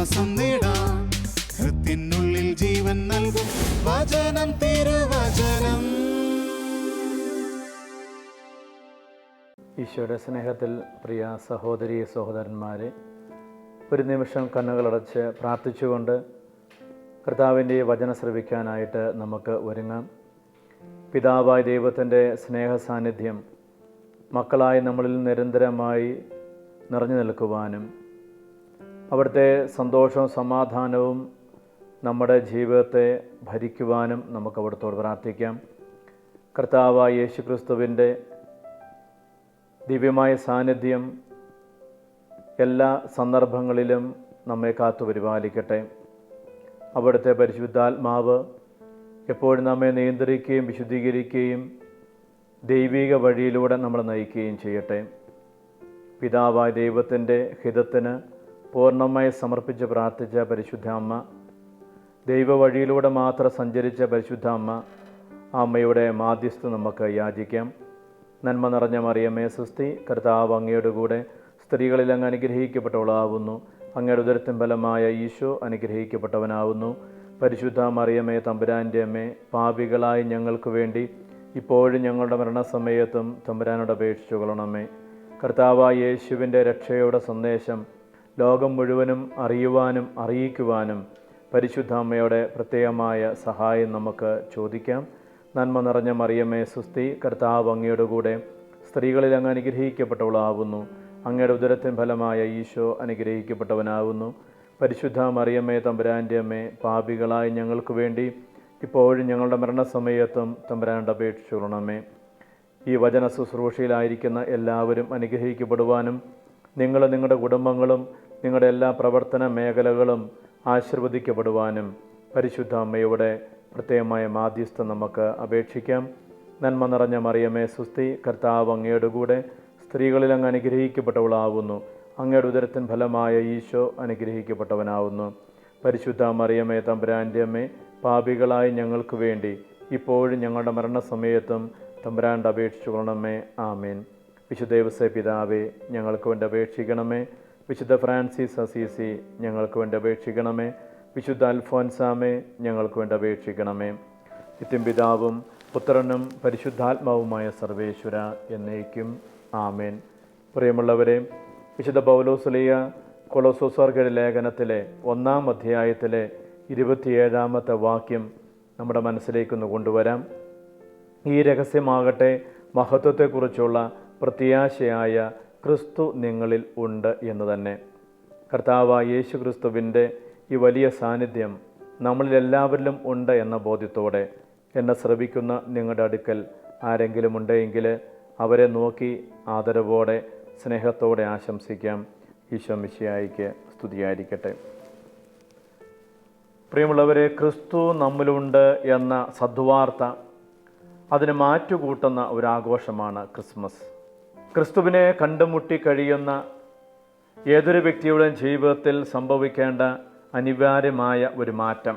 ആശ്വാസം നേടാം. ഹൃത്തിനുള്ളിൽ ജീവൻ നൽകും വചനം, തിരുവചനം. ഈശോയുടെ സ്നേഹത്തിൽ പ്രിയ സഹോദരീ സഹോദരന്മാരെ, ഒരു നിമിഷം കണ്ണുകളടച്ച് പ്രാർത്ഥിച്ചുകൊണ്ട് കർത്താവിൻ്റെ വചനം ശ്രവിക്കാനായിട്ട് നമുക്ക് ഒരുങ്ങാം. പിതാവായ ദൈവത്തിൻ്റെ സ്നേഹ സാന്നിധ്യം മക്കളായി നമ്മളിൽ നിരന്തരമായി നിറഞ്ഞു നിൽക്കുവാനും അവിടുത്തെ സന്തോഷവും സമാധാനവും നമ്മുടെ ജീവിതത്തെ ഭരിക്കുവാനും നമുക്ക് അവിടുത്തോട് പ്രാർത്ഥിക്കാം. കർത്താവായ യേശു ക്രിസ്തുവിൻ്റെ ദിവ്യമായ സാന്നിധ്യം എല്ലാ സന്ദർഭങ്ങളിലും നമ്മെ കാത്തു പരിപാലിക്കട്ടെ. അവിടുത്തെ പരിശുദ്ധാത്മാവ് എപ്പോഴും നമ്മെ നിയന്ത്രിക്കുകയും വിശുദ്ധീകരിക്കുകയും ദൈവിക വഴിയിലൂടെ നമ്മളെ നയിക്കുകയും ചെയ്യട്ടെ. പിതാവായ ദൈവത്തിൻ്റെ ഹിതത്തിന് പൂർണ്ണമായി സമർപ്പിച്ച് പ്രാർത്ഥിച്ച പരിശുദ്ധ അമ്മ, ദൈവ വഴിയിലൂടെ മാത്രം സഞ്ചരിച്ച പരിശുദ്ധ അമ്മ, അമ്മയുടെ മാധ്യസ്ഥം നമുക്ക് യാചിക്കാം. നന്മ നിറഞ്ഞ മറിയമേ സുസ്തി, കർത്താവ് അങ്ങയുടെ കൂടെ സ്ത്രീകളിൽ അങ്ങ് അനുഗ്രഹിക്കപ്പെട്ടവളാവുന്നു. അങ്ങയുടെ ഉദരത്തിൻ ഫലമായ ഈശോ അനുഗ്രഹിക്കപ്പെട്ടവനാവുന്നു. പരിശുദ്ധ മറിയമേ തമ്പുരാൻ്റെ അമ്മേ, പാപികളായി ഞങ്ങൾക്ക് വേണ്ടി ഇപ്പോഴും ഞങ്ങളുടെ മരണസമയത്തും തമ്പുരാനോട് അപേക്ഷിച്ചു കൊള്ളണമേ. കർത്താവായ യേശുവിൻ്റെ രക്ഷയുടെ സന്ദേശം ലോകം മുഴുവനും അറിയുവാനും അറിയിക്കുവാനും പരിശുദ്ധ അമ്മയുടെ പ്രത്യേകമായ സഹായം നമുക്ക് ചോദിക്കാം. നന്മ നിറഞ്ഞ മറിയമേ സുസ്തി, കർത്താവ് അങ്ങയുടെ കൂടെ സ്ത്രീകളിൽ അങ്ങ് അനുഗ്രഹിക്കപ്പെട്ടവളാവുന്നു. അങ്ങയുടെ ഉദരത്തിൻ ഫലമായ ഈശോ അനുഗ്രഹിക്കപ്പെട്ടവനാവുന്നു. പരിശുദ്ധ മറിയമ്മേ തമ്പുരാൻ്റെ അമ്മേ, പാപികളായി ഞങ്ങൾക്ക് വേണ്ടി ഇപ്പോഴും ഞങ്ങളുടെ മരണസമയത്തും തമ്പുരാനോട് അപേക്ഷിച്ചു കൊള്ളണമേ. ഈ വചന ശുശ്രൂഷയിലായിരിക്കുന്ന എല്ലാവരും അനുഗ്രഹിക്കപ്പെടുവാനും നിങ്ങളുടെ കുടുംബങ്ങളും നിങ്ങളുടെ എല്ലാ പ്രവർത്തന മേഖലകളും ആശീർവദിക്കപ്പെടുവാനും പരിശുദ്ധ അമ്മയുടെ പ്രത്യേകമായ മാധ്യസ്ഥം നമുക്ക് അപേക്ഷിക്കാം. നന്മ നിറഞ്ഞ മറിയമേ സുസ്തി, കർത്താവ് അങ്ങയുടെ കൂടെ സ്ത്രീകളിൽ അങ്ങ് അനുഗ്രഹിക്കപ്പെട്ടവളാവുന്നു. അങ്ങയുടെ ഉദരത്തിൻ ഫലമായ ഈശോ അനുഗ്രഹിക്കപ്പെട്ടവനാവുന്നു. പരിശുദ്ധ മറിയമേ തമ്പുരാൻ്റെ അമ്മേ, പാപികളായി ഞങ്ങൾക്ക് വേണ്ടി ഇപ്പോഴും ഞങ്ങളുടെ മരണസമയത്തും തമ്പുരാനോട് അപേക്ഷിച്ചു കൊള്ളണമേ. ആമേൻ. വിശുദ്ധ ദേവസ്വ പിതാവേ, ഞങ്ങൾക്ക് വേണ്ടി അപേക്ഷിക്കണമേ. വിശുദ്ധ ഫ്രാൻസിസ് അസീസി, ഞങ്ങൾക്ക് വേണ്ടി അപേക്ഷിക്കണമേ. വിശുദ്ധ അൽഫോൻസാമേ, ഞങ്ങൾക്ക് വേണ്ടി അപേക്ഷിക്കണമേ. നിത്യം പിതാവും പുത്രനും പരിശുദ്ധാത്മാവുമായ സർവേശ്വര എന്നേക്കും ആമേൻ. പ്രിയമുള്ളവരെ, വിശുദ്ധ പൗലോസ്ലീഹ കൊളോസ്സർക്കരുടെ ലേഖനത്തിലെ 1-ാം അധ്യായത്തിലെ 27-ാമത്തെ വാക്യം നമ്മുടെ മനസ്സിലേക്കൊന്ന് കൊണ്ടുവരാം. ഈ രഹസ്യമാകട്ടെ മഹത്വത്തെക്കുറിച്ചുള്ള പ്രത്യാശയായ ക്രിസ്തു നിങ്ങളിൽ ഉണ്ട് എന്ന് തന്നെ. കർത്താവായ യേശു ക്രിസ്തുവിൻ്റെ ഈ വലിയ സാന്നിധ്യം നമ്മളിലെല്ലാവരിലും ഉണ്ട് എന്ന ബോധ്യത്തോടെ എന്നെ ശ്രവിക്കുന്ന നിങ്ങളുടെ അടുക്കൽ ആരെങ്കിലും ഉണ്ടെങ്കിൽ അവരെ നോക്കി ആദരവോടെ സ്നേഹത്തോടെ ആശംസിക്കാം. ഈശോ മിശിഹായിക്ക് സ്തുതിയായിരിക്കട്ടെ. പ്രിയമുള്ളവരെ, ക്രിസ്തു നമ്മിലുണ്ട് എന്ന സദ്വാർത്ത അതിന് മാറ്റുകൂട്ടുന്ന ഒരാഘോഷമാണ് ക്രിസ്മസ്. ക്രിസ്തുവിനെ കണ്ടുമുട്ടി കഴിയുന്ന ഏതൊരു വ്യക്തിയുടെയും ജീവിതത്തിൽ സംഭവിക്കേണ്ട അനിവാര്യമായ ഒരു മാറ്റം,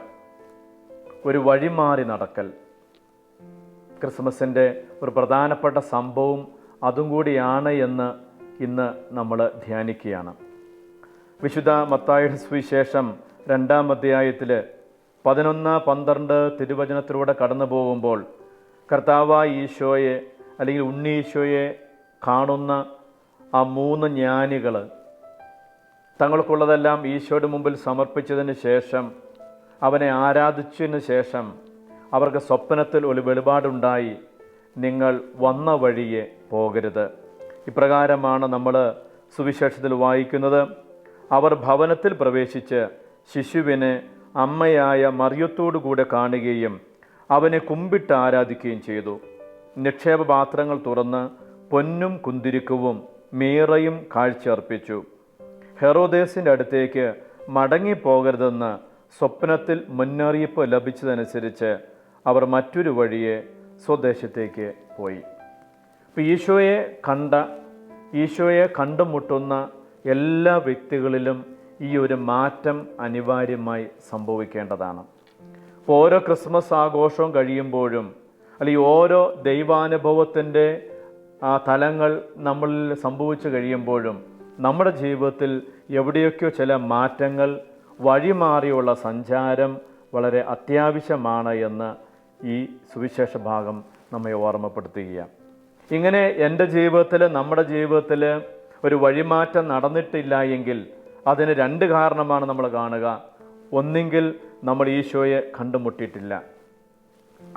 ഒരു വഴിമാറി നടക്കൽ, ക്രിസ്മസിൻ്റെ ഒരു പ്രധാനപ്പെട്ട സംഭവം അതും കൂടിയാണ് എന്ന് ഇന്ന് നമ്മൾ ധ്യാനിക്കുകയാണ്. വിശുദ്ധ മത്തായിയുടെ സുവിശേഷം 2-ാം അധ്യായത്തിൽ 11-12 തിരുവചനത്തിലൂടെ കടന്നു പോകുമ്പോൾ കർത്താവായ ഈശോയെ അല്ലെങ്കിൽ ഉണ്ണീശോയെ കാണുന്ന ആ 3 ജ്ഞാനികൾ തങ്ങൾക്കുള്ളതെല്ലാം ഈശോയുടെ മുമ്പിൽ സമർപ്പിച്ചതിന് ശേഷം, അവനെ ആരാധിച്ചതിന് ശേഷം അവർക്ക് സ്വപ്നത്തിൽ ഒരു വെളിപാടുണ്ടായി, നിങ്ങൾ വന്ന വഴിയെ പോകരുത്. ഇപ്രകാരമാണ് നമ്മൾ സുവിശേഷത്തിൽ വായിക്കുന്നത്. അവർ ഭവനത്തിൽ പ്രവേശിച്ച് ശിശുവിനെ അമ്മയായ മറിയത്തോടു കൂടെ കാണുകയും അവനെ കുമ്പിട്ട് ആരാധിക്കുകയും ചെയ്തു. നിക്ഷേപപാത്രങ്ങൾ തുറന്ന് പൊന്നും കുന്തിരിക്കവും മീറയും കാഴ്ചയർപ്പിച്ചു. ഹെറോദേസിൻ്റെ അടുത്തേക്ക് മടങ്ങിപ്പോകരുതെന്ന് സ്വപ്നത്തിൽ മുന്നറിയിപ്പ് ലഭിച്ചതനുസരിച്ച് അവർ മറ്റൊരു വഴിയെ സ്വദേശത്തേക്ക് പോയി. ഇപ്പോൾ ഈശോയെ കണ്ടുമുട്ടുന്ന എല്ലാ വ്യക്തികളിലും ഈ ഒരു മാറ്റം അനിവാര്യമായി സംഭവിക്കേണ്ടതാണ്. ഇപ്പോൾ ഓരോ ക്രിസ്മസ് ആഘോഷവും കഴിയുമ്പോഴും അല്ലെങ്കിൽ ഓരോ ദൈവാനുഭവത്തിൻ്റെ തലങ്ങൾ നമ്മളിൽ സംഭവിച്ചു കഴിയുമ്പോഴും നമ്മുടെ ജീവിതത്തിൽ എവിടെയൊക്കെയോ ചില മാറ്റങ്ങൾ വഴിമാറിയുള്ള സഞ്ചാരം വളരെ അത്യാവശ്യമാണ് എന്ന് ഈ സുവിശേഷ ഭാഗം നമ്മെ ഓർമ്മപ്പെടുത്തുകയാണ്. ഇങ്ങനെ എൻ്റെ ജീവിതത്തിൽ, നമ്മുടെ ജീവിതത്തിൽ ഒരു വഴിമാറ്റം നടന്നിട്ടില്ല എങ്കിൽ അതിന് രണ്ട് കാരണമാണ് നമ്മൾ കാണുക. ഒന്നെങ്കിൽ നമ്മൾ ഈശോയെ കണ്ടുമുട്ടിയിട്ടില്ല,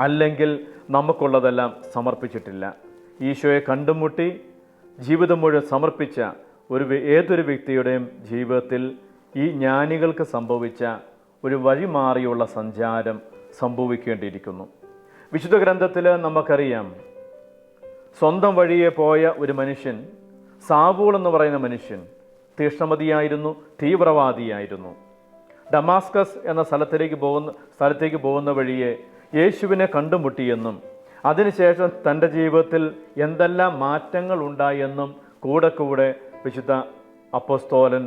അല്ലെങ്കിൽ നമുക്കുള്ളതെല്ലാം സമർപ്പിച്ചിട്ടില്ല. ഈശോയെ കണ്ടുമുട്ടി ജീവിതം മുഴുവൻ സമർപ്പിച്ച ഏതൊരു വ്യക്തിയുടെയും ജീവിതത്തിൽ ഈ ജ്ഞാനികൾക്ക് സംഭവിച്ച ഒരു വഴിമാറിയുള്ള സഞ്ചാരം സംഭവിക്കേണ്ടിയിരിക്കുന്നു. വിശുദ്ധ ഗ്രന്ഥത്തിൽ നമുക്കറിയാം, സ്വന്തം വഴിയെ പോയ ഒരു മനുഷ്യൻ, സാവൂൾ എന്ന് പറയുന്ന മനുഷ്യൻ തീക്ഷ്ണമതിയായിരുന്നു, തീവ്രവാദിയായിരുന്നു. ഡമാസ്കസ് എന്ന സ്ഥലത്തേക്ക് പോകുന്ന വഴിയെ യേശുവിനെ കണ്ടുമുട്ടിയെന്നും അതിനുശേഷം തൻ്റെ ജീവിതത്തിൽ എന്തെല്ലാം മാറ്റങ്ങൾ ഉണ്ടായെന്നും കൂടെ വിശുദ്ധ അപ്പോസ്തോലൻ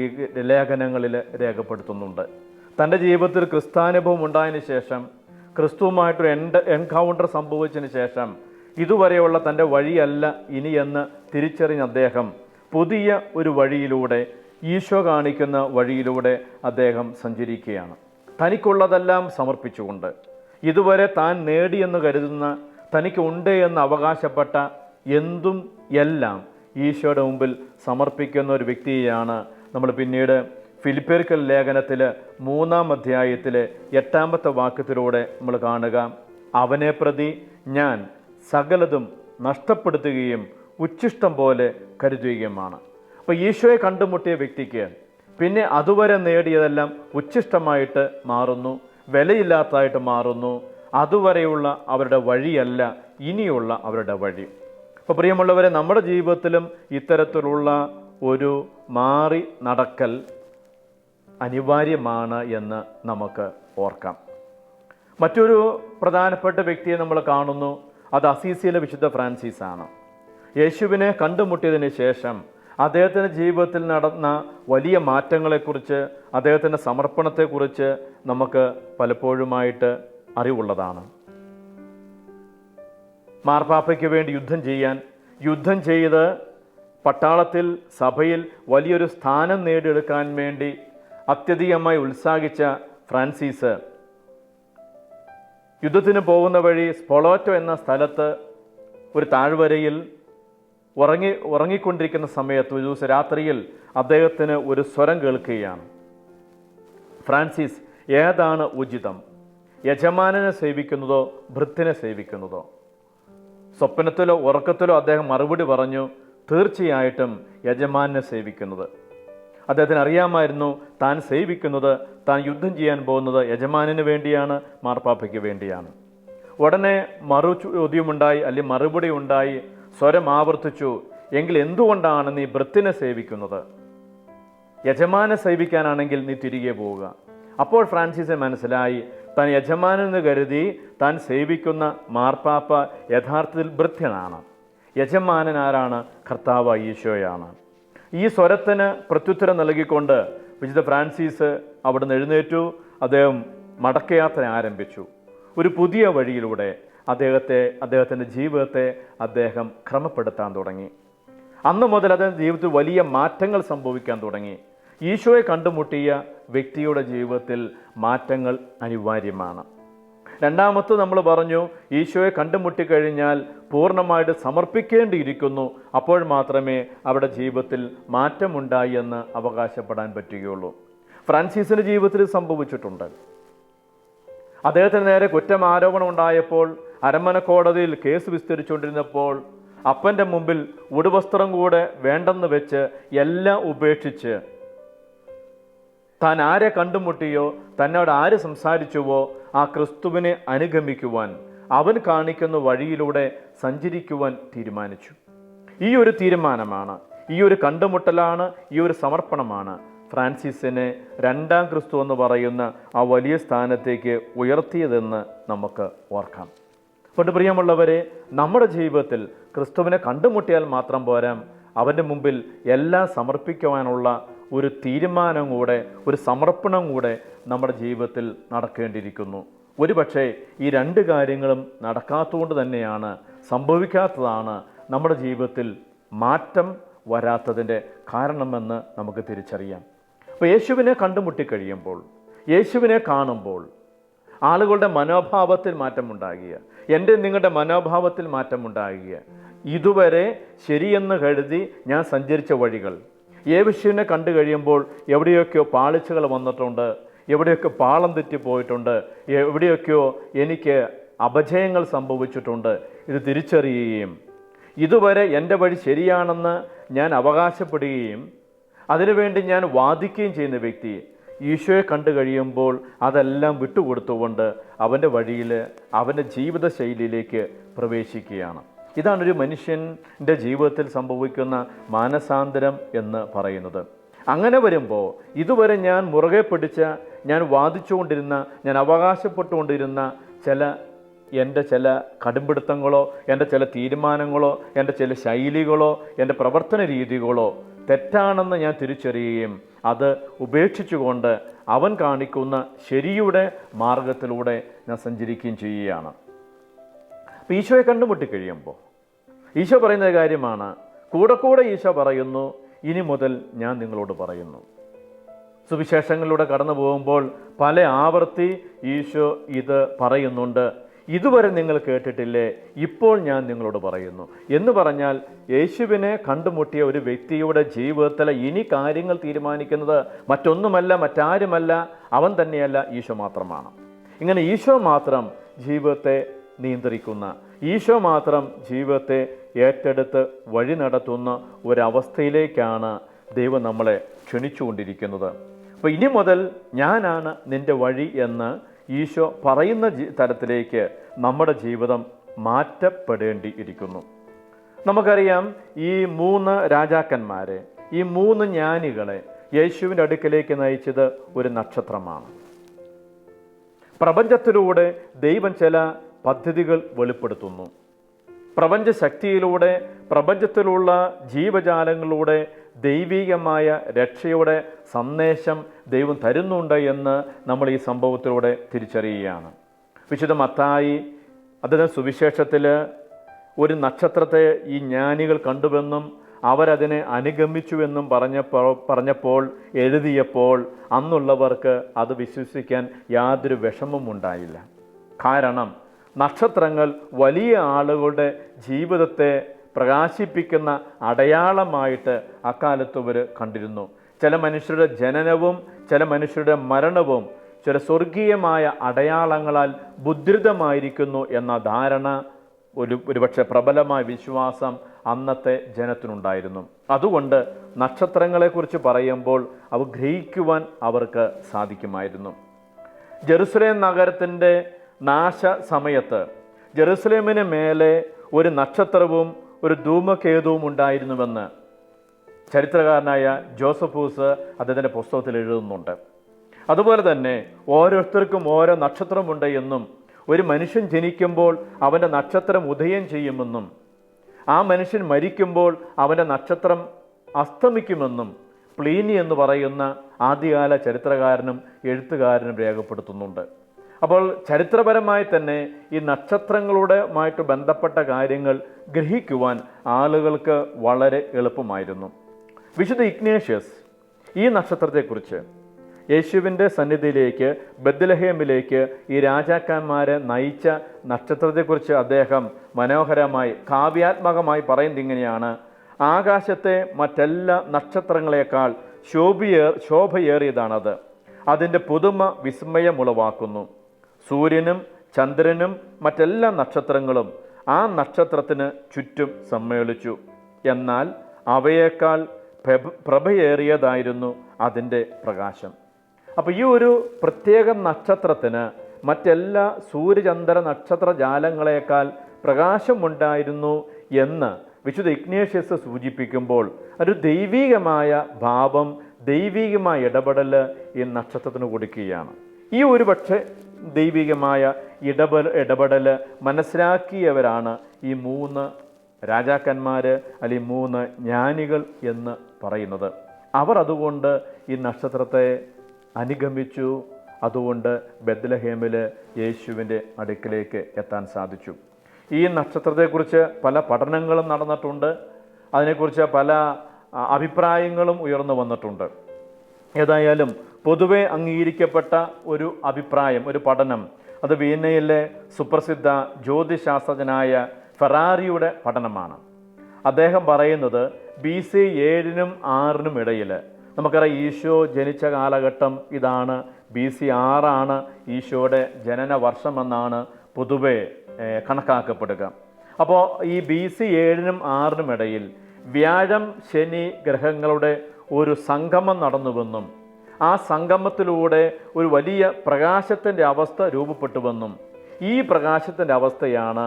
ഈ ലേഖനങ്ങളിൽ രേഖപ്പെടുത്തുന്നുണ്ട്. തൻ്റെ ജീവിതത്തിൽ ക്രിസ്താനുഭവം ഉണ്ടായതിനു ശേഷം, ക്രിസ്തുവുമായിട്ടൊരു എൻകൗണ്ടർ സംഭവിച്ചതിന് ശേഷം ഇതുവരെയുള്ള തൻ്റെ വഴിയല്ല ഇനിയെന്ന് തിരിച്ചറിഞ്ഞ അദ്ദേഹം പുതിയ ഒരു വഴിയിലൂടെ, ഈശോ കാണിക്കുന്ന വഴിയിലൂടെ അദ്ദേഹം സഞ്ചരിക്കുകയാണ്. തനിക്കുള്ളതെല്ലാം സമർപ്പിച്ചുകൊണ്ട്, ഇതുവരെ താൻ നേടിയെന്ന് കരുതുന്ന, തനിക്ക് ഉണ്ട് എന്ന് അവകാശപ്പെട്ട എന്തും എല്ലാം ഈശോയുടെ മുമ്പിൽ സമർപ്പിക്കുന്ന ഒരു വ്യക്തിയെയാണ് നമ്മൾ പിന്നീട് ഫിലിപ്പിയർക്കൽ ലേഖനത്തിൽ 3-ാം അധ്യായത്തിലെ 8-ാമത്തെ വാക്യത്തിലൂടെ നമ്മൾ കാണുക. അവനെ പ്രതി ഞാൻ സകലതും നഷ്ടപ്പെടുത്തുകയും ഉച്ഛിഷ്ടം പോലെ കരുതുകയുമാണ്. അപ്പോൾ ഈശോയെ കണ്ടുമുട്ടിയ വ്യക്തിക്ക് പിന്നെ അതുവരെ നേടിയതെല്ലാം ഉച്ഛിഷ്ടമായിട്ട് മാറുന്നു, വിലയില്ലാത്തതായിട്ട് മാറുന്നു. അതുവരെയുള്ള അവരുടെ വഴിയല്ല ഇനിയുള്ള അവരുടെ വഴി. അപ്പോൾ പ്രിയമുള്ളവരെ, നമ്മുടെ ജീവിതത്തിലും ഇത്തരത്തിലുള്ള ഒരു മാറി നടക്കൽ അനിവാര്യമാണ് എന്ന് നമുക്ക് ഓർക്കാം. മറ്റൊരു പ്രധാനപ്പെട്ട വ്യക്തിയെ നമ്മൾ കാണുന്നു, അത് അസീസിയിലെ വിശുദ്ധ ഫ്രാൻസിസ് ആണ്. യേശുവിനെ കണ്ടുമുട്ടിയതിന് ശേഷം അദ്ദേഹത്തിൻ്റെ ജീവിതത്തിൽ നടന്ന വലിയ മാറ്റങ്ങളെക്കുറിച്ച്, അദ്ദേഹത്തിൻ്റെ സമർപ്പണത്തെക്കുറിച്ച് നമുക്ക് പലപ്പോഴുമായിട്ട് അറിവുള്ളതാണ്. മാർപ്പാപ്പയ്ക്ക് വേണ്ടി യുദ്ധം ചെയ്ത് പട്ടാളത്തിൽ, സഭയിൽ വലിയൊരു സ്ഥാനം നേടിയെടുക്കാൻ വേണ്ടി അത്യധികമായി ഉത്സാഹിച്ച ഫ്രാൻസിസ് യുദ്ധത്തിന് പോകുന്ന വഴി സ്പൊളോറ്റോ എന്ന സ്ഥലത്ത് ഒരു താഴ്വരയിൽ ഉറങ്ങിക്കൊണ്ടിരിക്കുന്ന സമയത്ത് ഒരു ദിവസം രാത്രിയിൽ അദ്ദേഹത്തിന് ഒരു സ്വരം കേൾക്കുകയാണ്. ഫ്രാൻസിസ്, ഏതാണ് ഉചിതം, യജമാനനെ സേവിക്കുന്നതോ ഭൃത്തിനെ സേവിക്കുന്നതോ? സ്വപ്നത്തിലോ ഉറക്കത്തിലോ അദ്ദേഹം മറുപടി പറഞ്ഞു, തീർച്ചയായിട്ടും യജമാനെ സേവിക്കുന്നത്. അദ്ദേഹത്തിന് അറിയാമായിരുന്നു താൻ സേവിക്കുന്നത്, താൻ യുദ്ധം ചെയ്യാൻ പോകുന്നത് യജമാനന് വേണ്ടിയാണ്, മാർപ്പാപ്പയ്ക്ക് വേണ്ടിയാണ്. ഉടനെ ചോദ്യമുണ്ടായി, അല്ലെങ്കിൽ മറുപടി ഉണ്ടായി. സ്വരം ആവർത്തിച്ചു, എങ്കിൽ എന്തുകൊണ്ടാണ് നീ ഭൃത്തിനെ സേവിക്കുന്നത്? യജമാനെ സേവിക്കാനാണെങ്കിൽ നീ തിരികെ പോവുക. അപ്പോൾ ഫ്രാൻസിസിന് മനസ്സിലായി, താൻ യജമാനെന്ന് കരുതി താൻ സേവിക്കുന്ന മാർപ്പാപ്പ യഥാർത്ഥത്തിൽ ഭൃത്യനാണ്. യജമാനൻ ആരാണ്? കർത്താവ് ഈശോയാണ്. ഈ സ്വരത്തിന് പ്രത്യുത്തരം നൽകിക്കൊണ്ട് വിശുദ്ധ ഫ്രാൻസിസ് അവിടുന്ന് എഴുന്നേറ്റു. അദ്ദേഹം മടക്കയാത്ര ആരംഭിച്ചു. ഒരു പുതിയ വഴിയിലൂടെ അദ്ദേഹത്തിൻ്റെ ജീവിതത്തെ അദ്ദേഹം ക്രമപ്പെടുത്താൻ തുടങ്ങി. അന്ന് മുതൽ അദ്ദേഹത്തിൻ്റെ ജീവിതത്തിൽ വലിയ മാറ്റങ്ങൾ സംഭവിക്കാൻ തുടങ്ങി. ഈശോയെ കണ്ടുമുട്ടിയ വ്യക്തിയുടെ ജീവിതത്തിൽ മാറ്റങ്ങൾ അനിവാര്യമാണ്. രണ്ടാമത് നമ്മൾ പറഞ്ഞു, ഈശോയെ കണ്ടുമുട്ടിക്കഴിഞ്ഞാൽ പൂർണ്ണമായിട്ട് സമർപ്പിക്കേണ്ടിയിരിക്കുന്നു. അപ്പോൾ മാത്രമേ അവരുടെ ജീവിതത്തിൽ മാറ്റമുണ്ടായി എന്ന് അവകാശപ്പെടാൻ പറ്റുകയുള്ളൂ. ഫ്രാൻസിസിൻ്റെ ജീവിതത്തിൽ സംഭവിച്ചിട്ടുണ്ട്. അദ്ദേഹത്തിന് നേരെ കുറ്റമാരോപണം ഉണ്ടായപ്പോൾ, അരമന കോടതിയിൽ കേസ് വിസ്തരിച്ചുകൊണ്ടിരുന്നപ്പോൾ, അപ്പൻ്റെ മുമ്പിൽ ഉടുവസ്ത്രം കൂടെ വേണ്ടെന്ന് വെച്ച് എല്ലാം ഉപേക്ഷിച്ച് താൻ ആരെ കണ്ടുമുട്ടിയോ, തന്നോട് ആര് സംസാരിച്ചുവോ ആ ക്രിസ്തുവിനെ അനുഗമിക്കുവാൻ, അവൻ കാണിക്കുന്ന വഴിയിലൂടെ സഞ്ചരിക്കുവാൻ തീരുമാനിച്ചു. ഈ ഒരു തീരുമാനമാണ്, ഈ ഒരു കണ്ടുമുട്ടലാണ്, ഈ ഒരു സമർപ്പണമാണ് ഫ്രാൻസിസിനെ രണ്ടാം ക്രിസ്തു എന്ന് പറയുന്ന ആ വലിയ സ്ഥാനത്തേക്ക് ഉയർത്തിയതെന്ന് നമുക്ക് ഓർക്കാം. അതുകൊണ്ട് പ്രിയമുള്ളവരെ, നമ്മുടെ ജീവിതത്തിൽ ക്രിസ്തുവിനെ കണ്ടുമുട്ടിയാൽ മാത്രം പോരാ, അവൻ്റെ മുമ്പിൽ എല്ലാം സമർപ്പിക്കുവാനുള്ള ഒരു തീരുമാനം കൂടെ, ഒരു സമർപ്പണം കൂടെ നമ്മുടെ ജീവിതത്തിൽ നടക്കേണ്ടിയിരിക്കുന്നു. ഒരുപക്ഷെ ഈ രണ്ട് കാര്യങ്ങളും നടക്കാത്തതുകൊണ്ട് തന്നെയാണ്, സംഭവിക്കാത്തതാണ് നമ്മുടെ ജീവിതത്തിൽ മാറ്റം വരാത്തതിൻ്റെ കാരണമെന്ന് നമുക്ക് തിരിച്ചറിയാം. അപ്പോൾ യേശുവിനെ കണ്ടുമുട്ടിക്കഴിയുമ്പോൾ, യേശുവിനെ കാണുമ്പോൾ ആളുകളുടെ മനോഭാവത്തിൽ മാറ്റമുണ്ടാകുക, എൻ്റെ നിങ്ങളുടെ മനോഭാവത്തിൽ മാറ്റമുണ്ടാകുക. ഇതുവരെ ശരിയെന്ന് കരുതി ഞാൻ സഞ്ചരിച്ച വഴികൾ യേശുവിനെ കണ്ടു കഴിയുമ്പോൾ എവിടെയൊക്കെയോ പാളിച്ചകൾ വന്നിട്ടുണ്ട്, എവിടെയൊക്കെ പാളം തെറ്റിപ്പോയിട്ടുണ്ട്, എവിടെയൊക്കെയോ എനിക്ക് അപജയങ്ങൾ സംഭവിച്ചിട്ടുണ്ട്. ഇത് തിരിച്ചറിയുകയും ഇതുവരെ എൻ്റെ വഴി ശരിയാണെന്ന് ഞാൻ അവകാശപ്പെടുകയും അതിനുവേണ്ടി ഞാൻ വാദിക്കുകയും ചെയ്യുന്ന വ്യക്തി ഈശോയെ കണ്ടു കഴിയുമ്പോൾ അതെല്ലാം വിട്ടുകൊടുത്തുകൊണ്ട് അവൻ്റെ വഴിയിൽ, അവൻ്റെ ജീവിതശൈലിയിലേക്ക് പ്രവേശിക്കുകയാണ്. ഇതാണൊരു മനുഷ്യൻ്റെ ജീവിതത്തിൽ സംഭവിക്കുന്ന മാനസാന്തരം എന്ന് പറയുന്നത്. അങ്ങനെ വരുമ്പോൾ ഇതുവരെ ഞാൻ മുറുകെ പിടിച്ച, ഞാൻ വാദിച്ചുകൊണ്ടിരുന്ന, ഞാൻ അവകാശപ്പെട്ടുകൊണ്ടിരുന്ന എൻ്റെ ചില കടുംപിടുത്തങ്ങളോ, എൻ്റെ ചില തീരുമാനങ്ങളോ, എൻ്റെ ചില ശൈലികളോ, എൻ്റെ പ്രവർത്തന രീതികളോ തെറ്റാണെന്ന് ഞാൻ തിരിച്ചറിയുകയും അത് ഉപേക്ഷിച്ചുകൊണ്ട് അവൻ കാണിക്കുന്ന ശരിയുടെ മാർഗത്തിലൂടെ ഞാൻ സഞ്ചരിക്കുകയും ചെയ്യുകയാണ്. അപ്പോൾ ഈശോയെ കണ്ടുമുട്ടിക്കഴിയുമ്പോൾ ഈശോ പറയുന്ന കാര്യമാണ്, കൂടെ ഈശോ പറയുന്നു, ഇനി മുതൽ ഞാൻ നിങ്ങളോട് പറയുന്നു. സുവിശേഷങ്ങളിലൂടെ കടന്നു പോകുമ്പോൾ പല ആവർത്തി ഈശോ ഇത് പറയുന്നുണ്ട്. ഇതുവരെ നിങ്ങൾ കേട്ടിട്ടില്ലേ, ഇപ്പോൾ ഞാൻ നിങ്ങളോട് പറയുന്നു എന്ന് പറഞ്ഞാൽ യേശുവിനെ കണ്ടുമുട്ടിയ ഒരു വ്യക്തിയുടെ ജീവിതത്തിലെ ഇനി കാര്യങ്ങൾ തീരുമാനിക്കുന്നത് മറ്റൊന്നുമല്ല, മറ്റാരുമല്ല, അവൻ തന്നെയല്ല, ഈശോ മാത്രമാണ്. ഇങ്ങനെ ഈശോ മാത്രം ജീവിതത്തെ നിയന്ത്രിക്കുന്ന, ഈശോ മാത്രം ജീവിതത്തെ ഏറ്റെടുത്ത് വഴി നടത്തുന്ന ഒരവസ്ഥയിലേക്കാണ് ദൈവം നമ്മളെ ക്ഷണിച്ചുകൊണ്ടിരിക്കുന്നത്. അപ്പോൾ ഇനി മുതൽ ഞാനാണ് നിൻ്റെ വഴി എന്ന് ഈശോ പറയുന്ന തരത്തിലേക്ക് നമ്മുടെ ജീവിതം മാറ്റപ്പെടേണ്ടിയിരിക്കുന്നു. നമുക്കറിയാം, ഈ 3 രാജാക്കന്മാരെ, ഈ 3 ജ്ഞാനികളെ യേശുവിൻ്റെ അടുക്കലേക്ക് നയിച്ചത് ഒരു നക്ഷത്രമാണ്. പ്രപഞ്ചത്തിലൂടെ ദൈവം ചില പദ്ധതികൾ വെളിപ്പെടുത്തുന്നു. പ്രപഞ്ചശക്തിയിലൂടെ, പ്രപഞ്ചത്തിലുള്ള ജീവജാലങ്ങളിലൂടെ ദൈവികമായ രക്ഷയുടെ സന്ദേശം ദൈവം തരുന്നുണ്ട് എന്ന് നമ്മൾ ഈ സംഭവത്തിലൂടെ തിരിച്ചറിയുകയാണ്. വിശുദ്ധ മത്തായി അതിന് സുവിശേഷത്തിൽ ഒരു നക്ഷത്രത്തെ ഈ ജ്ഞാനികൾ കണ്ടുവെന്നും അവരതിനെ അനുഗമിച്ചുവെന്നും പറഞ്ഞപ്പോൾ എഴുതിയപ്പോൾ അന്നുള്ളവർക്ക് അത് വിശ്വസിക്കാൻ യാതൊരു വിഷമവും ഉണ്ടായില്ല. കാരണം നക്ഷത്രങ്ങൾ വലിയ ആളുകളുടെ ജീവിതത്തെ പ്രകാശിപ്പിക്കുന്ന അടയാളമായിട്ട് അക്കാലത്ത് അവർ കണ്ടിരുന്നു. ചില മനുഷ്യരുടെ ജനനവും ചില മനുഷ്യരുടെ മരണവും ചില സ്വർഗീയമായ അടയാളങ്ങളാൽ മുദ്രിതമായിരിക്കുന്നു എന്ന ധാരണ, ഒരുപക്ഷെ പ്രബലമായ വിശ്വാസം അന്നത്തെ ജനത്തിനുണ്ടായിരുന്നു. അതുകൊണ്ട് നക്ഷത്രങ്ങളെക്കുറിച്ച് പറയുമ്പോൾ അവ ഗ്രഹിക്കുവാൻ അവർക്ക് സാധിക്കുമായിരുന്നു. ജെറുസലേം നഗരത്തിൻ്റെ നാശ സമയത്ത് ജെറുസലേമിന് മേലെ ഒരു നക്ഷത്രവും ഒരു ധൂമകേതുവും ഉണ്ടായിരുന്നുവെന്ന് ചരിത്രകാരനായ ജോസഫൂസ് അദ്ദേഹത്തിൻ്റെ പുസ്തകത്തിൽ എഴുതുന്നുണ്ട്. അതുപോലെ തന്നെ ഓരോരുത്തർക്കും ഓരോ നക്ഷത്രമുണ്ട് എന്നും ഒരു മനുഷ്യൻ ജനിക്കുമ്പോൾ അവൻ്റെ നക്ഷത്രം ഉദയം ചെയ്യുമെന്നും ആ മനുഷ്യൻ മരിക്കുമ്പോൾ അവൻ്റെ നക്ഷത്രം അസ്തമിക്കുമെന്നും പ്ലീനി എന്ന് പറയുന്ന ആദ്യകാല ചരിത്രകാരനും എഴുത്തുകാരനും രേഖപ്പെടുത്തുന്നുണ്ട്. അപ്പോൾ ചരിത്രപരമായി തന്നെ ഈ നക്ഷത്രങ്ങളുമായിട്ട് ബന്ധപ്പെട്ട കാര്യങ്ങൾ ഗ്രഹിക്കുവാൻ ആളുകൾക്ക് വളരെ എളുപ്പമായിരുന്നു. വിശുദ്ധ ഇഗ്നേഷ്യസ് ഈ നക്ഷത്രത്തെക്കുറിച്ച് യേശുവിൻ്റെ സന്നിധിയിലേക്ക്, ബത്ലഹേമിലേക്ക് ഈ രാജാക്കന്മാരെ നയിച്ച നക്ഷത്രത്തെക്കുറിച്ച് അദ്ദേഹം മനോഹരമായി കാവ്യാത്മകമായി പറയുന്നത് ഇങ്ങനെയാണ്: ആകാശത്തെ മറ്റെല്ലാ നക്ഷത്രങ്ങളെക്കാൾ ശോഭയേറിയതാണത്. അതിൻ്റെ പുതുമ വിസ്മയമുളവാക്കുന്നു. സൂര്യനും ചന്ദ്രനും മറ്റെല്ലാ നക്ഷത്രങ്ങളും ആ നക്ഷത്രത്തിന് ചുറ്റും സമ്മേളിച്ചു. എന്നാൽ അവയേക്കാൾ പ്രഭയേറിയതായിരുന്നു അതിൻ്റെ പ്രകാശം. അപ്പോൾ ഈ ഒരു പ്രത്യേക നക്ഷത്രത്തിന് മറ്റെല്ലാ സൂര്യചന്ദ്ര നക്ഷത്ര ജാലങ്ങളെക്കാൾ പ്രകാശമുണ്ടായിരുന്നു എന്ന് വിശുദ്ധ ഇഗ്നേഷ്യസ് സൂചിപ്പിക്കുമ്പോൾ ഒരു ദൈവികമായ ഭാവം, ദൈവികമായ ഇടപെടൽ ഈ നക്ഷത്രത്തിന് കൊടുക്കുകയാണ്. ഈ ഒരു പക്ഷേ ദൈവികമായ ഇടപെടൽ മനസ്സിലാക്കിയവരാണ് ഈ 3 രാജാക്കന്മാർ, അല്ലെങ്കിൽ 3 ജ്ഞാനികൾ എന്ന് പറയുന്നത്. അവർ അതുകൊണ്ട് ഈ നക്ഷത്രത്തെ അനുഗമിച്ചു. അതുകൊണ്ട് ബത്ലഹേമിൽ യേശുവിൻ്റെ അടുക്കിലേക്ക് എത്താൻ സാധിച്ചു. ഈ നക്ഷത്രത്തെക്കുറിച്ച് പല പഠനങ്ങളും നടന്നിട്ടുണ്ട്. അതിനെക്കുറിച്ച് പല അഭിപ്രായങ്ങളും ഉയർന്നു വന്നിട്ടുണ്ട്. ഏതായാലും പൊതുവെ അംഗീകരിക്കപ്പെട്ട ഒരു അഭിപ്രായം, ഒരു പഠനം, അത് വിയന്നയിലെ സുപ്രസിദ്ധ ജ്യോതിശാസ്ത്രജ്ഞനായ ഫെറാറിയുടെ പഠനമാണ്. അദ്ദേഹം പറയുന്നത് BC 7-നും 6-നും ഇടയിൽ, നമുക്കറിയാം ഈശോ ജനിച്ച കാലഘട്ടം ഇതാണ്, BC 6 ഈശോയുടെ ജനന വർഷമെന്നാണ് പൊതുവെ കണക്കാക്കപ്പെടുക. അപ്പോൾ ഈ BC 7-നും 6-നും ഇടയിൽ വ്യാഴം ശനി ഗ്രഹങ്ങളുടെ ഒരു സംഗമം നടന്നുവെന്നും ആ സംഗമത്തിലൂടെ ഒരു വലിയ പ്രകാശത്തിൻ്റെ അവസ്ഥ രൂപപ്പെട്ടുവെന്നും ഈ പ്രകാശത്തിൻ്റെ അവസ്ഥയാണ്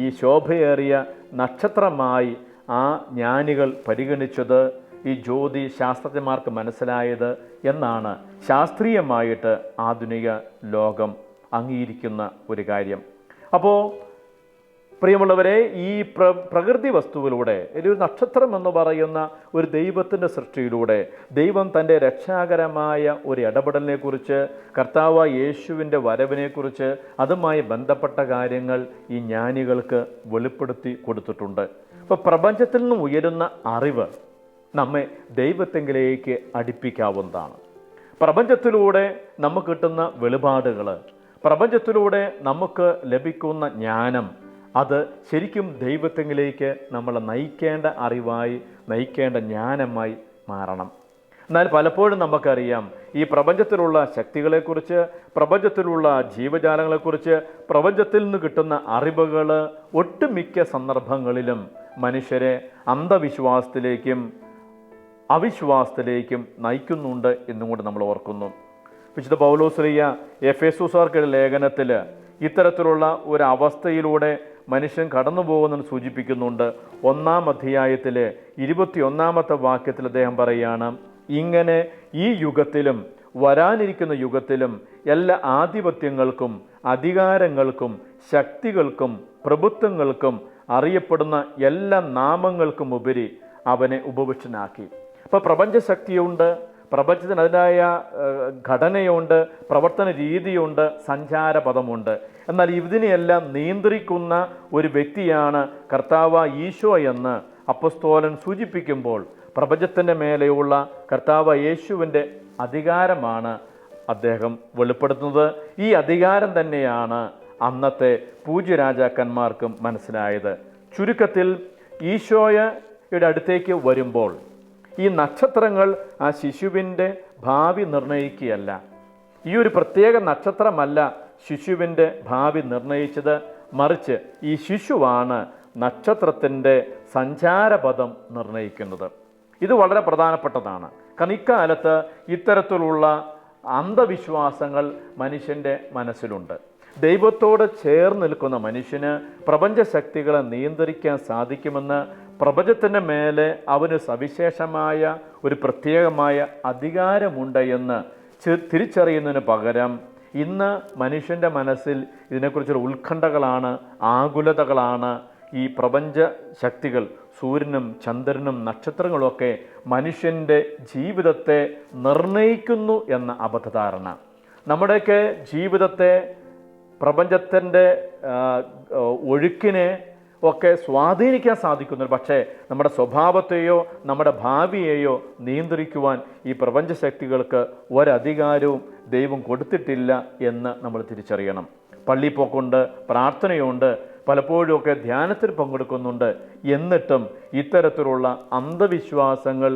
ഈ ശോഭയേറിയ നക്ഷത്രമായി ആ ജ്ഞാനികൾ പരിഗണിച്ചത്, ഈ ജ്യോതി ശാസ്ത്രജ്ഞന്മാർക്ക് മനസ്സിലായത് എന്നാണ് ശാസ്ത്രീയമായിട്ട് ആധുനിക ലോകം അംഗീകരിക്കുന്ന ഒരു കാര്യം. അപ്പോൾ പ്രിയമുള്ളവരെ, ഈ പ്രകൃതി വസ്തുവിലൂടെ, ഒരു നക്ഷത്രം എന്ന് പറയുന്ന ഒരു ദൈവത്തിൻ്റെ സൃഷ്ടിയിലൂടെ ദൈവം തൻ്റെ രക്ഷാകരമായ ഒരു ഇടപെടലിനെക്കുറിച്ച്, കർത്താവായ യേശുവിൻ്റെ വരവിനെക്കുറിച്ച്, അതുമായി ബന്ധപ്പെട്ട കാര്യങ്ങൾ ഈ ജ്ഞാനികൾക്ക് വെളിപ്പെടുത്തി കൊടുത്തിട്ടുണ്ട്. അപ്പോൾ പ്രപഞ്ചത്തിൽ നിന്നും ഉയരുന്ന അറിവ് നമ്മെ ദൈവത്തെങ്കിലേക്ക് അടുപ്പിക്കാവുന്നതാണ്. പ്രപഞ്ചത്തിലൂടെ നമുക്ക് കിട്ടുന്ന വെളിപാടുകൾ, പ്രപഞ്ചത്തിലൂടെ നമുക്ക് ലഭിക്കുന്ന ജ്ഞാനം, അത് ശരിക്കും ദൈവത്തെങ്കിലേക്ക് നമ്മളെ നയിക്കേണ്ട അറിവായി, നയിക്കേണ്ട ജ്ഞാനമായി മാറണം. എന്നാൽ പലപ്പോഴും നമുക്കറിയാം, ഈ പ്രപഞ്ചത്തിലുള്ള ശക്തികളെക്കുറിച്ച്, പ്രപഞ്ചത്തിലുള്ള ജീവജാലങ്ങളെക്കുറിച്ച്, പ്രപഞ്ചത്തിൽ നിന്ന് കിട്ടുന്ന അറിവുകൾ ഒട്ടുമിക്ക സന്ദർഭങ്ങളിലും മനുഷ്യരെ അന്ധവിശ്വാസത്തിലേക്കും അവിശ്വാസത്തിലേക്കും നയിക്കുന്നുണ്ട് എന്നും കൂടി നമ്മൾ ഓർക്കുന്നു. വിശുദ്ധ പൗലോസ്ലീഹ എഫേസുസാർക്കുള്ള ലേഖനത്തിൽ ഇത്തരത്തിലുള്ള ഒരു അവസ്ഥയിലൂടെ മനുഷ്യൻ കടന്നു പോകുന്നതെന്ന് സൂചിപ്പിക്കുന്നുണ്ട്. 1-ാം അധ്യായത്തിൽ 21-ാമത്തെ വാക്യത്തിൽ അദ്ദേഹം പറയുകയാണ്, ഇങ്ങനെ ഈ യുഗത്തിലും വരാനിരിക്കുന്ന യുഗത്തിലും എല്ലാ ആധിപത്യങ്ങൾക്കും അധികാരങ്ങൾക്കും ശക്തികൾക്കും പ്രഭുത്വങ്ങൾക്കും അറിയപ്പെടുന്ന എല്ലാ നാമങ്ങൾക്കും ഉപരി അവനെ ഉപവിഷ്ടനാക്കി. അപ്പോൾ പ്രപഞ്ചശക്തിയുണ്ട്, പ്രപഞ്ചത്തിന് അതിനായ ഘടനയുണ്ട്, പ്രവർത്തന രീതിയുണ്ട്, സഞ്ചാരപഥമുണ്ട്. എന്നാൽ ഇതിനെയെല്ലാം നിയന്ത്രിക്കുന്ന ഒരു വ്യക്തിയാണ് കർത്താവ് ഈശോ എന്ന് അപ്പസ്തോലൻ സൂചിപ്പിക്കുമ്പോൾ പ്രപഞ്ചത്തിൻ്റെ മേലെയുള്ള കർത്താവ് യേശുവിൻ്റെ അധികാരമാണ് അദ്ദേഹം വെളിപ്പെടുത്തുന്നത്. ഈ അധികാരം തന്നെയാണ് അന്നത്തെ പൂജ്യരാജാക്കന്മാർക്കും മനസ്സിലായത്. ചുരുക്കത്തിൽ ഈശോയുടെ അടുത്തേക്ക് വരുമ്പോൾ ഈ നക്ഷത്രങ്ങൾ ആ ശിശുവിൻ്റെ ഭാവി നിർണയിക്കുകയല്ല. ഈ ഒരു പ്രത്യേക നക്ഷത്രമല്ല ശിശുവിൻ്റെ ഭാവി നിർണയിച്ചത്, മറിച്ച് ഈ ശിശുവാണ് നക്ഷത്രത്തിൻ്റെ സഞ്ചാരപഥം നിർണയിക്കുന്നത്. ഇത് വളരെ പ്രധാനപ്പെട്ടതാണ്. കാരണം ഇക്കാലത്ത് ഇത്തരത്തിലുള്ള അന്ധവിശ്വാസങ്ങൾ മനുഷ്യൻ്റെ മനസ്സിലുണ്ട്. ദൈവത്തോട് ചേർന്ന് നിൽക്കുന്ന മനുഷ്യന് പ്രപഞ്ചശക്തികളെ നിയന്ത്രിക്കാൻ സാധിക്കുമെന്ന്, പ്രപഞ്ചത്തിൻ്റെ മേലെ അവന് സവിശേഷമായ ഒരു പ്രത്യേകമായ അധികാരമുണ്ട് എന്ന് തിരിച്ചറിയുന്നതിന് പകരം ഇന്ന് മനുഷ്യൻ്റെ മനസ്സിൽ ഇതിനെക്കുറിച്ചുള്ള ഉത്കണ്ഠകളാണ്, ആകുലതകളാണ്. ഈ പ്രപഞ്ച ശക്തികൾ, സൂര്യനും ചന്ദ്രനും നക്ഷത്രങ്ങളുമൊക്കെ മനുഷ്യൻ്റെ ജീവിതത്തെ നിർണയിക്കുന്നു എന്ന അബദ്ധധാരണ. നമ്മുടെയൊക്കെ ജീവിതത്തെ, പ്രപഞ്ചത്തിൻ്റെ ഒഴുക്കിനെ ഒക്കെ സ്വാധീനിക്കാൻ സാധിക്കുന്നു. പക്ഷേ നമ്മുടെ സ്വഭാവത്തെയോ നമ്മുടെ ഭാവിയെയോ നിയന്ത്രിക്കുവാൻ ഈ പ്രപഞ്ചശക്തികൾക്ക് ഒരധികാരവും ദൈവം കൊടുത്തിട്ടില്ല എന്ന് നമ്മൾ തിരിച്ചറിയണം. പള്ളിപ്പോക്കുണ്ട്, പ്രാർത്ഥനയുണ്ട്, പലപ്പോഴുമൊക്കെ ധ്യാനത്തിൽ പങ്കെടുക്കുന്നുണ്ട്. എന്നിട്ടും ഇത്തരത്തിലുള്ള അന്ധവിശ്വാസങ്ങൾ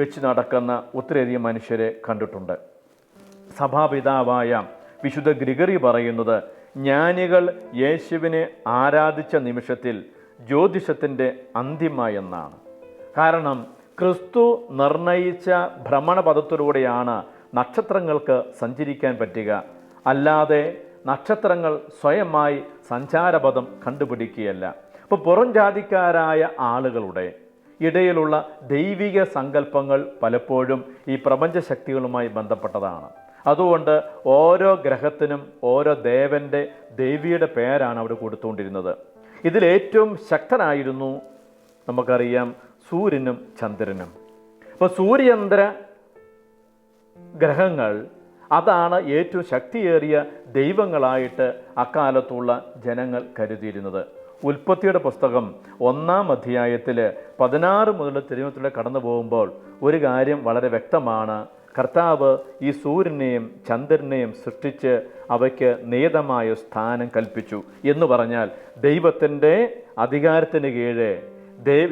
വെച്ച് നടക്കുന്ന ഒത്തിരിയധികം മനുഷ്യരെ കണ്ടിട്ടുണ്ട്. സഭാപിതാവായ വിശുദ്ധ ഗ്രിഗറി പറയുന്നത്, ജ്ഞാനികൾ യേശുവിനെ ആരാധിച്ച നിമിഷത്തിൽ ജ്യോതിഷത്തിൻ്റെ അന്ത്യമായെന്നാണ്. കാരണം ക്രിസ്തു നിർണയിച്ച ഭ്രമണപഥത്തിലൂടെയാണ് നക്ഷത്രങ്ങൾക്ക് സഞ്ചരിക്കാൻ പറ്റുക. അല്ലാതെ നക്ഷത്രങ്ങൾ സ്വയമായി സഞ്ചാരപഥം കണ്ടുപിടിക്കുകയല്ല. അപ്പോൾ പുറം ജാതിക്കാരായ ആളുകളുടെ ഇടയിലുള്ള ദൈവിക സങ്കല്പങ്ങൾ പലപ്പോഴും ഈ പ്രപഞ്ചശക്തികളുമായി ബന്ധപ്പെട്ടതാണ്. അതുകൊണ്ട് ഓരോ ഗ്രഹത്തിനും ഓരോ ദേവൻ്റെ ദേവിയുടെ പേരാണ് അവിടെ കൊടുത്തുകൊണ്ടിരുന്നത്. ഇതിലേറ്റവും ശക്തനായിരുന്നു നമുക്കറിയാം സൂര്യനും ചന്ദ്രനും. അപ്പോൾ സൂര്യചന്ദ്ര ഗ്രഹങ്ങൾ അതാണ് ഏറ്റവും ശക്തിയേറിയ ദൈവങ്ങളായിട്ട് അക്കാലത്തുള്ള ജനങ്ങൾ കരുതിയിരുന്നത്. ഉൽപ്പത്തിയുടെ പുസ്തകം 1-ാം അധ്യായത്തിൽ 16 മുതൽ തിരുവനന്തപുരത്തിലൂടെ കടന്നു പോകുമ്പോൾ ഒരു കാര്യം വളരെ വ്യക്തമാണ്. കർത്താവ് ഈ സൂര്യനെയും ചന്ദ്രനെയും സൃഷ്ടിച്ച് അവയ്ക്ക് നിയതമായ സ്ഥാനം കൽപ്പിച്ചു എന്ന് പറഞ്ഞാൽ ദൈവത്തിൻ്റെ അധികാരത്തിന് കീഴെ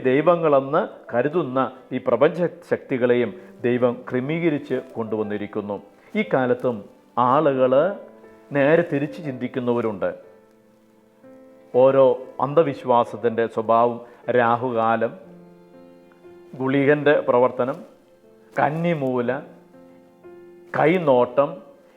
ദൈവങ്ങളെന്ന് കരുതുന്ന ഈ പ്രപഞ്ച ശക്തികളെയും ദൈവം ക്രമീകരിച്ച് കൊണ്ടുവന്നിരിക്കുന്നു. ഈ കാലത്തും ആളുകൾ നേരെ തിരിച്ച് ചിന്തിക്കുന്നവരുണ്ട്. ഓരോ അന്ധവിശ്വാസത്തിൻ്റെ സ്വഭാവം, രാഹുകാലം, ഗുളികൻ്റെ പ്രവർത്തനം, കന്നിമൂല, കൈനോട്ടം,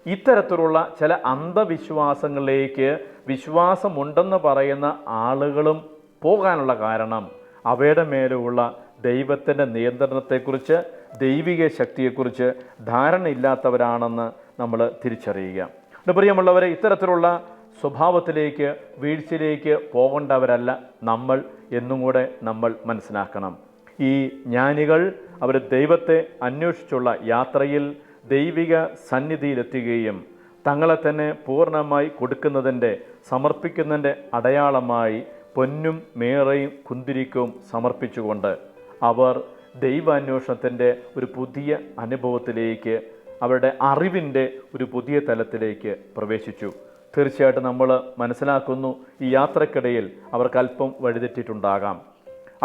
ഇത്തരത്തിലുള്ള ചില അന്ധവിശ്വാസങ്ങളിലേക്ക് വിശ്വാസമുണ്ടെന്ന് പറയുന്ന ആളുകളും പോകാനുള്ള കാരണം അവയുടെ മേലുള്ള ദൈവത്തിൻ്റെ നിയന്ത്രണത്തെക്കുറിച്ച്, ദൈവിക ശക്തിയെക്കുറിച്ച് ധാരണയില്ലാത്തവരാണെന്ന് നമ്മൾ തിരിച്ചറിയുക. പ്രിയമുള്ളവരെ, ഇത്തരത്തിലുള്ള സ്വഭാവത്തിലേക്ക്, വീഴ്ചയിലേക്ക് പോകേണ്ടവരല്ല നമ്മൾ എന്നും കൂടെ നമ്മൾ മനസ്സിലാക്കണം. ഈ ജ്ഞാനികൾ അവർ ദൈവത്തെ അന്വേഷിച്ചുള്ള യാത്രയിൽ ദൈവിക സന്നിധിയിലെത്തുകയും തങ്ങളെ തന്നെ പൂർണ്ണമായി കൊടുക്കുന്നതിൻ്റെ, സമർപ്പിക്കുന്നതിൻ്റെ അടയാളമായി പൊന്നും മേറയും കുന്തിരിക്കവും സമർപ്പിച്ചുകൊണ്ട് അവർ ദൈവാന്വേഷണത്തിൻ്റെ ഒരു പുതിയ അനുഭവത്തിലേക്ക്, അവരുടെ അറിവിൻ്റെ ഒരു പുതിയ തലത്തിലേക്ക് പ്രവേശിച്ചു. തീർച്ചയായിട്ടും നമ്മൾ മനസ്സിലാക്കുന്നു, ഈ യാത്രക്കിടയിൽ അവർക്ക് അല്പം വഴിതെറ്റിയിട്ടുണ്ടാകാം.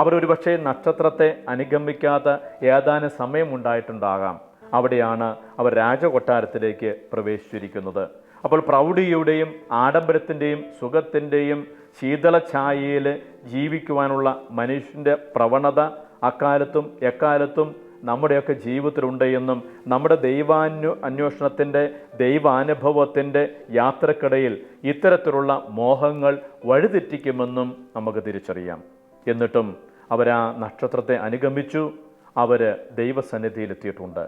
അവരൊരു പക്ഷേ നക്ഷത്രത്തെ അനുഗമിക്കാത്ത ഏതാനും സമയമുണ്ടായിട്ടുണ്ടാകാം. അവിടെയാണ് അവർ രാജകൊട്ടാരത്തിലേക്ക് പ്രവേശിച്ചിരിക്കുന്നത്. അപ്പോൾ പ്രൗഢിയുടെയും ആഡംബരത്തിൻ്റെയും സുഖത്തിൻ്റെയും ശീതളഛായയിൽ ജീവിക്കുവാനുള്ള മനുഷ്യൻ്റെ പ്രവണത അക്കാലത്തും എക്കാലത്തും നമ്മുടെയൊക്കെ ജീവിതത്തിലുണ്ട് എന്നും നമ്മുടെ അന്വേഷണത്തിൻ്റെ, ദൈവാനുഭവത്തിൻ്റെ യാത്രക്കിടയിൽ ഇത്തരത്തിലുള്ള മോഹങ്ങൾ വഴിതെറ്റിക്കുമെന്നും നമുക്ക് തിരിച്ചറിയാം. എന്നിട്ടും അവരാ നക്ഷത്രത്തെ അനുഗമിച്ചു, അവർ ദൈവസന്നിധിയിലെത്തിയിട്ടുണ്ട്.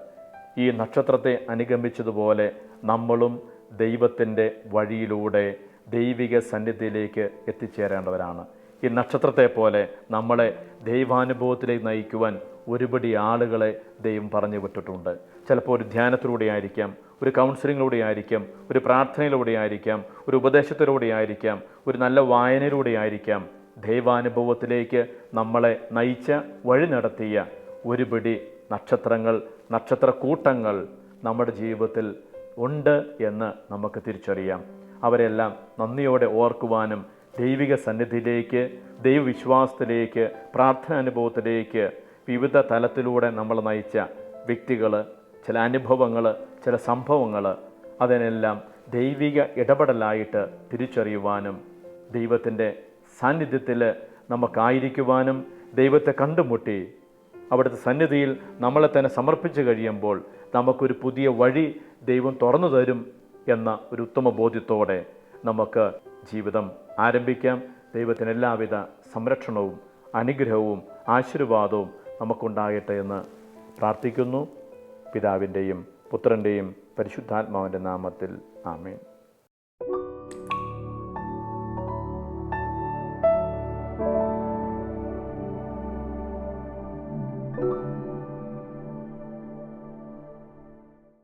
ഈ നക്ഷത്രത്തെ അനുഗമിച്ചതുപോലെ നമ്മളും ദൈവത്തിൻ്റെ വഴിയിലൂടെ ദൈവിക സന്നിധിയിലേക്ക് എത്തിച്ചേരേണ്ടവരാണ്. ഈ നക്ഷത്രത്തെ പോലെ നമ്മളെ ദൈവാനുഭവത്തിലേക്ക് നയിക്കുവാൻ ഒരുപടി ആളുകളെ ദൈവം പറഞ്ഞു വിട്ടിട്ടുണ്ട്. ചിലപ്പോൾ ഒരു ധ്യാനത്തിലൂടെ ആയിരിക്കാം, ഒരു കൗൺസിലിങ്ങിലൂടെ ആയിരിക്കാം, ഒരു പ്രാർത്ഥനയിലൂടെ ആയിരിക്കാം, ഒരു ഉപദേശത്തിലൂടെ ആയിരിക്കാം, ഒരു നല്ല വായനയിലൂടെ ആയിരിക്കാം. ദൈവാനുഭവത്തിലേക്ക് നമ്മളെ നയിച്ച, വഴി നടത്തിയ ഒരുപിടി നക്ഷത്രങ്ങൾ, നക്ഷത്രക്കൂട്ടങ്ങൾ നമ്മുടെ ജീവിതത്തിൽ ഉണ്ട് എന്ന് നമുക്ക് തിരിച്ചറിയാം. അവരെല്ലാം നന്ദിയോടെ ഓർക്കുവാനും ദൈവിക സന്നിധിയിലേക്ക്, ദൈവവിശ്വാസത്തിലേക്ക്, പ്രാർത്ഥനാനുഭവത്തിലേക്ക് വിവിധ തലത്തിലൂടെ നമ്മൾ നയിച്ച വ്യക്തികൾ, ചില അനുഭവങ്ങൾ, ചില സംഭവങ്ങൾ, അതിനെല്ലാം ദൈവിക ഇടപെടലായിട്ട് തിരിച്ചറിയുവാനും ദൈവത്തിൻ്റെ സാന്നിധ്യത്തിൽ നമുക്കായിരിക്കുവാനും ദൈവത്തെ കണ്ടുമുട്ടി അവിടുത്തെ സന്നിധിയിൽ നമ്മളെ തന്നെ സമർപ്പിച്ച് കഴിയുമ്പോൾ നമുക്കൊരു പുതിയ വഴി ദൈവം തുറന്നു തരും എന്ന ഒരു ഉത്തമ ബോധ്യത്തോടെ നമുക്ക് ജീവിതം ആരംഭിക്കാം. ദൈവത്തിന് എല്ലാവിധ സംരക്ഷണവും അനുഗ്രഹവും ആശീർവാദവും നമുക്കുണ്ടാകട്ടെ എന്ന് പ്രാർത്ഥിക്കുന്നു. പിതാവിൻ്റെയും പുത്രൻ്റെയും പരിശുദ്ധാത്മാവിൻ്റെ നാമത്തിൽ ആമേൻ.